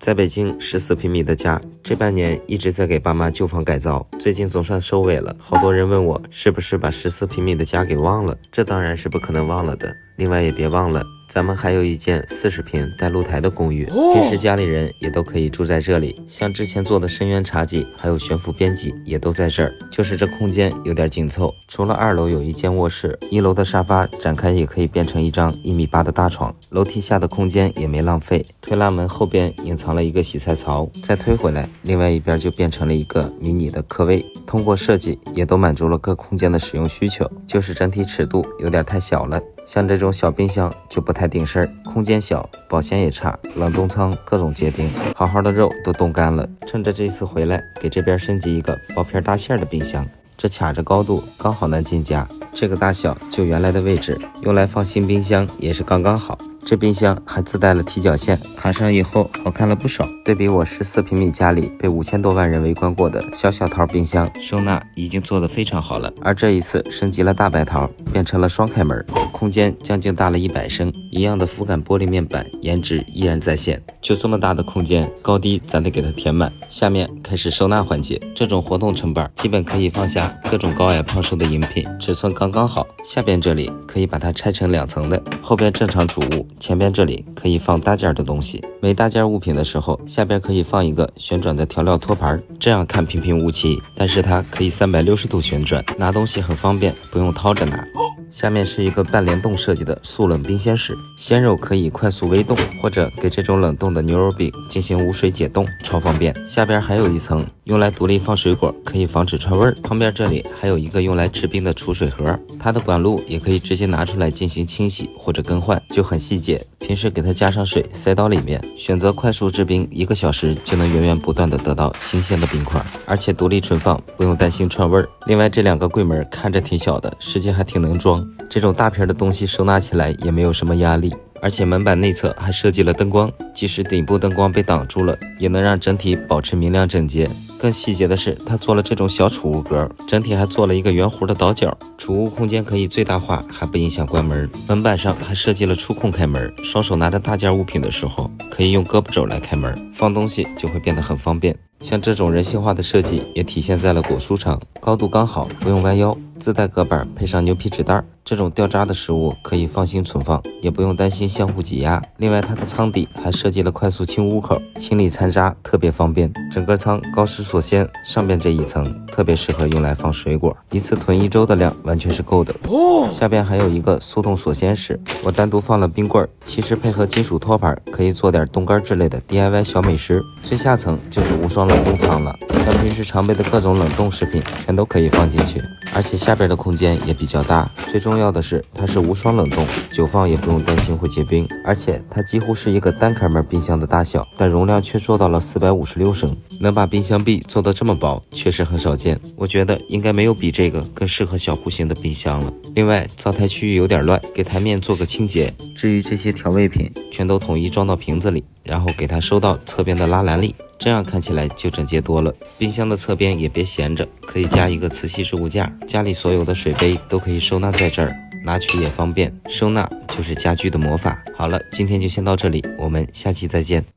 在北京14平米的家，这半年一直在给爸妈旧房改造，最近总算收尾了。好多人问我是不是把14平米的家给忘了，这当然是不可能忘了的。另外也别忘了，咱们还有一间40平带露台的公寓，平时家里人也都可以住在这里。像之前做的深渊茶几，还有悬浮边几也都在这儿。就是这空间有点紧凑，除了2楼有一间卧室，1楼的沙发展开也可以变成一张1.8米的大床。楼梯下的空间也没浪费，推拉门后边隐藏了一个洗菜槽，再推回来，另外一边就变成了一个迷你的客位。通过设计也都满足了各空间的使用需求，就是整体尺度有点太小了。像这种小冰箱就不太顶事儿，空间小，保鲜也差，冷冻仓各种结冰，好好的肉都冻干了。趁着这次回来，给这边升级一个薄片大馅的冰箱，这卡着高度刚好能进家，这个大小就原来的位置，用来放新冰箱也是刚刚好。这冰箱还自带了踢脚线，卡上以后好看了不少。对比我14平米家里被5000多万人围观过的小桃冰箱，收纳已经做得非常好了。而这一次升级了大白桃，变成了双开门，空间将近大了100升，一样的肤感玻璃面板，颜值依然在线。就这么大的空间，高低咱得给它填满。下面开始收纳环节，这种活动层板基本可以放下各种高矮胖瘦的饮品，尺寸刚刚好。下边这里可以把它拆成2层的，后边正常储物，前边这里可以放搭件的东西。没搭件物品的时候，下边可以放一个旋转的调料托盘，这样看平平无奇，但是它可以360度旋转，拿东西很方便，不用掏着拿。下面是一个半联动设计的速冷冰鲜室，鲜肉可以快速微冻，或者给这种冷冻的牛肉饼进行无水解冻，超方便。下边还有一层用来独立放水果，可以防止串味儿。旁边这里还有一个用来制冰的储水盒，它的管路也可以直接拿出来进行清洗或者更换，就很细节。平时给它加上水塞到里面，选择快速制冰1个小时就能源源不断的得到新鲜的冰块，而且独立存放，不用担心串味儿。另外这2个柜门看着挺小的，实际还挺能装，这种大片的东西收纳起来也没有什么压力。而且门板内侧还设计了灯光，即使顶部灯光被挡住了，也能让整体保持明亮整洁。更细节的是，它做了这种小储物格，整体还做了一个圆弧的倒角，储物空间可以最大化，还不影响关门。门板上还设计了触控开门，双手拿着大件物品的时候，可以用胳膊肘来开门，放东西就会变得很方便。像这种人性化的设计也体现在了果蔬上，高度刚好，不用弯腰，自带隔板配上牛皮纸袋，这种掉渣的食物可以放心存放，也不用担心相互挤压。另外它的舱底还设计了快速清污口，清理残渣特别方便。整个舱高湿锁鲜，上边这一层特别适合用来放水果，一次囤1周的量完全是够的。下边还有一个速冻锁鲜室，我单独放了冰棍，其实配合金属托盘可以做点冻干之类的 DIY 小美食。最下层就是无霜冷冻仓了，像平时常备的各种冷冻食品全都可以放进去，而且下边的空间也比较大。最重要的是它是无霜冷冻，久放也不用担心会结冰，而且它几乎是一个单开门冰箱的大小，但容量却做到了456升，能把冰箱壁做得这么薄确实很少见，我觉得应该没有比这个更适合小户型的冰箱了。另外灶台区域有点乱，给台面做个清洁，至于这些调味品全都统一装到瓶子里，然后给它收到侧边的拉篮里，这样看起来就整洁多了。冰箱的侧边也别闲着，可以加一个磁吸置物架，家里所有的水杯都可以收纳在这儿，拿取也方便，收纳就是家居的魔法。好了，今天就先到这里，我们下期再见。